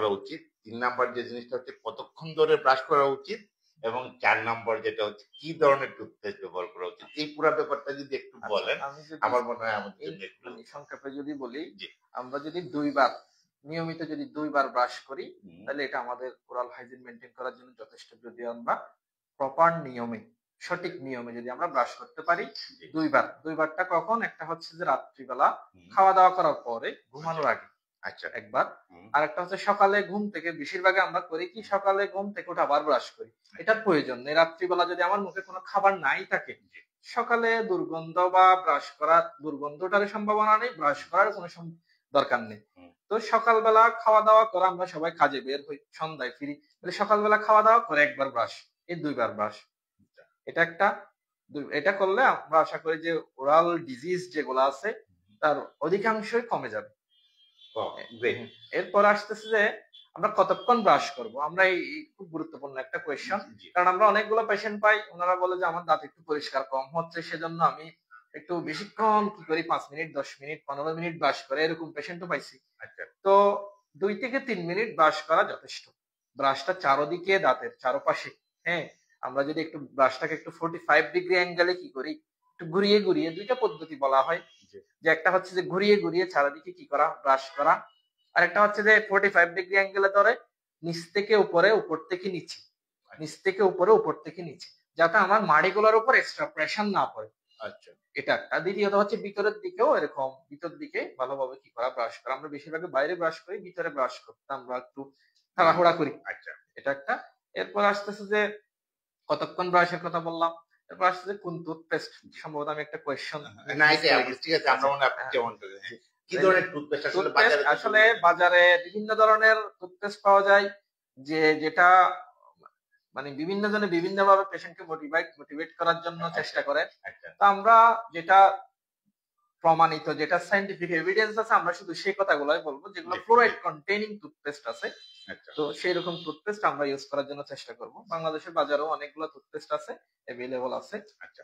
করা উচিত, 3 নাম্বার যে জিনিসটা হচ্ছে কতক্ষণ ধরে ব্রাশ করা উচিত, এবং 4 নম্বর যেটা হচ্ছে কি ধরনের টুথপেস্ট ব্যবহার করা উচিত, এই পুরো ব্যাপারটা যদি একটু বলেন আমি যদি আমার মনে হয় আমাদের জন্য একটু সংক্ষেপে যদি বলি, জি আমরা যদি নিয়মিত যদি 2 বার ব্রাশ করি, তাহলে এটা আমাদের ওরাল হাইজিন মেনটেন করার জন্য যথেষ্ট। যদি আমরা প্রপার নিয়মে, সঠিক নিয়মে যদি আমরা ব্রাশ করতে পারি 2 বারটা কখন? একটা হচ্ছে যে রাত্রিবেলা খাওয়া দাওয়া করার পরে ঘুমানোর আগে আচ্ছা একবার, আর একটা হচ্ছে সকালে ঘুম থেকে। বেশিরভাগ আমরা করি কি, সকালে ঘুম থেকে উঠে আবার ব্রাশ করি, এটা প্রয়োজন নেই। রাত্রিবেলা যদি আমার মুখে কোনো খাবার নাই থাকে, সকালে দুর্গন্ধ বা ব্রাশ করা দুর্গন্ধটার সম্ভাবনা নেই, ব্রাশ করার কোনো দরকার নেই। তো সকালবেলা খাওয়া দাওয়া করে আমরা সবাই কাজে বের হই, সন্ধ্যায় ফিরি, সকালবেলা খাওয়া দাওয়া করে একবার ব্রাশ, এই 2 বার ব্রাশ, এটা একটা। এটা করলে আমরা আশা করি যে ওরাল ডিজিজ যেগুলো আছে তার অধিকাংশই কমে যাবে। এরপর আসতেছে যে আমরা কতক্ষণ ব্রাশ করব। আমরা এই খুব গুরুত্বপূর্ণ একটা কোয়েশ্চন, কারণ আমরা অনেকগুলো পেশেন্ট পাই, ওনারা বলে যে আমার দাঁত একটু পরিষ্কার কম হচ্ছে, সেজন্য আমি একটু বেশিক্ষণ কি করি, 5 মিনিট, 10 মিনিট, 15 মিনিট ব্রাশ করে, এরকম পেশেন্টও পাইছি। তো 2 থেকে 3 মিনিট ব্রাশ করা যথেষ্ট। ব্রাশটা চারোদিকে, দাঁতের চারপাশে, হ্যাঁ, আমরা যদি একটু ব্রাশটাকে একটু 45 ডিগ্রি অ্যাঙ্গেলে কি করি, একটু ঘুরিয়ে ঘুরিয়ে, 2টা পদ্ধতি বলা হয়, যে একটা হচ্ছে যে ঘুরিয়ে ঘুরিয়ে চারিদিকে কি করা, ব্রাশ করা, আর একটা হচ্ছে যে 45 ডিগ্রি অ্যাঙ্গেলে ধরে নিচ থেকে উপরে, উপর থেকে নিচে, নিচ থেকে উপরে, উপর থেকে নিচে, যাতে আমার মাড়িগুলোর উপর এক্সট্রা প্রেশার না পড়ে। আচ্ছা, এটা একটা। দ্বিতীয়ত হচ্ছে ভিতরের দিকেও এরকম, ভিতর দিকে ভালোভাবে কি করা, ব্রাশ করা। আমরা বেশিরভাগ বাইরে ব্রাশ করি, ভিতরে ব্রাশ করতে আমরা একটু তাড়াহুড়া করি। আচ্ছা, এটা একটা। এরপর আসতেছে যে কতক্ষণ ব্রাশের কথা বললাম, এরপর আসতেছে কোন টুথপেস্ট, সম্ভবত আমি একটা কোয়েশ্চেন না, ঠিক আছে, আমরা মনে আপনি যেমন কি ধরনের টুথপেস্ট আসলে বাজারে বিভিন্ন ধরনের টুথপেস্ট পাওয়া যায়, যেটা মানে বিভিন্ন জনে বিভিন্ন ভাবে পেশেন্টকে মোটিভেট করার জন্য চেষ্টা করে। তো আমরা যেটা প্রমাণিত, যেটা সায়েন্টিফিক এভিডেন্স আছে, আমরা শুধু সেই কথাগুলোই বলবো যেগুলো ফ্লোরাইড কন্টেইনিং টুথপেস্ট আছে। তো সেই রকম টুথপেস্ট আমরা ইউজ করার জন্য চেষ্টা করব। বাংলাদেশের বাজারেও অনেকগুলো টুথপেস্ট আছে, অ্যাভেলেবল আছে। আচ্ছা।